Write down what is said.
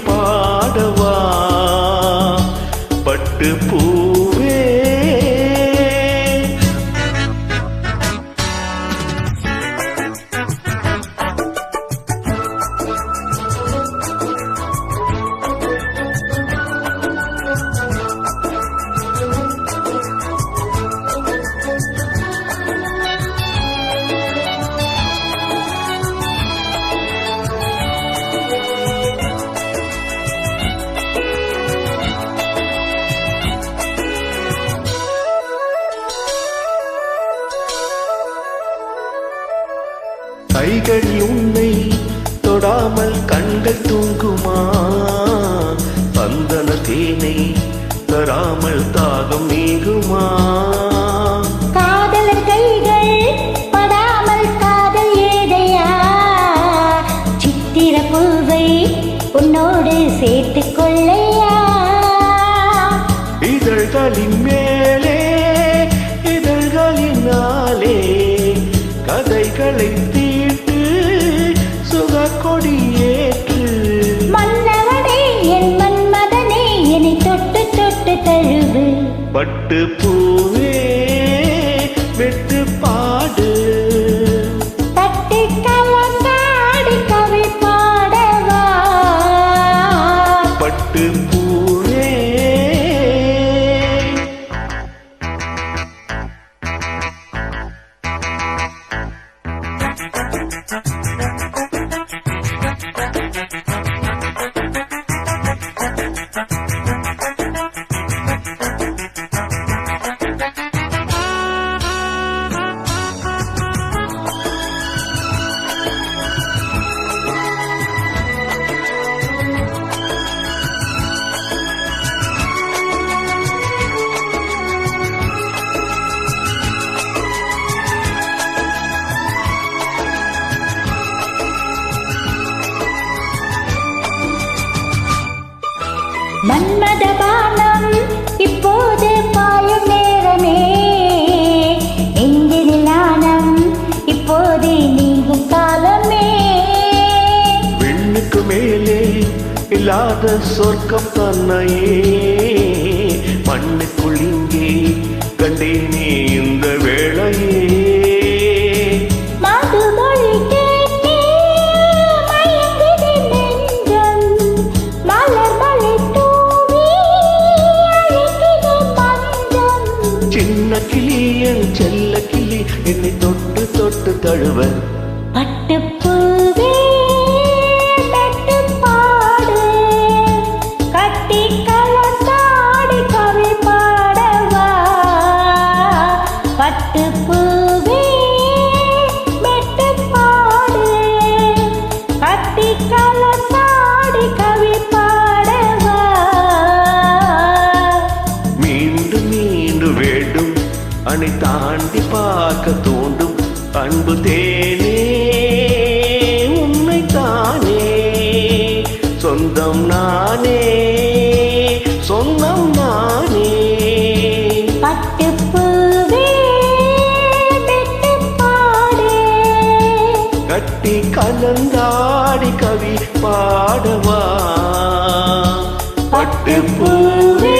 பாடவா பட்டு பூவே. கைகள் உன்னை தொடாமல் கண்கள் தூங்குமா? சந்தன தேனை தராமல் தாகம் நீங்குமா? காதலர் கைகள் படாமல் காதல் ஏதையா? சித்திர பூவை உன்னோடு சேர்த்துக் கொள்ளையா? இதழ்களின் மேலே இதழ்களினாலே கதைகளை தீட்டு சுகக்கொடியேற்று. மன்னவனே என் மன்மதனே என்னை தொட்டு தொட்டு தழுவு. பட்டு பூவே வெட்டு பாடு தட்டி கலந்தாடி கவி பாடவா பட்டு பூவே. மன்மத பானம் இப்போது பாயும் நேரமே. நெஞ்சினில் நாணம் இப்போது நீங்கும் காலமே. விண்ணுக்கு மேலே இல்லாத சொர்க்கம் தன்னையே மண்ணுக்குள் இங்கே கண்டேனே இந்த வேளையே. மதுமொழி கேட்டே மயங்குது நெஞ்சம். மலர் மழை தூவி அழைக்குது மஞ்சம். சின்ன கிளி என் செல்ல கிளி என்னை தொட்டு தொட்டு தழுவ. பட்டுப்பூவே மெட்டு பாடு கட்டி கலந்தாடி கவி பாடவா. பட்டுப்பூவே மெட்டு பாடு கட்டி கலந்தாடி கவி பாடவா. மீண்டும் மீண்டும் வேண்டும் அணை தாண்டி பார்க்க தோண்டும் அன்பு தேனே உன்னை தானே சொந்தம் நானே சொந்தம் நானே. பட்டுப்பூவே மெட்டு பாடு கட்டி கலந்தாடி கவி பாடவா பட்டு பூவே.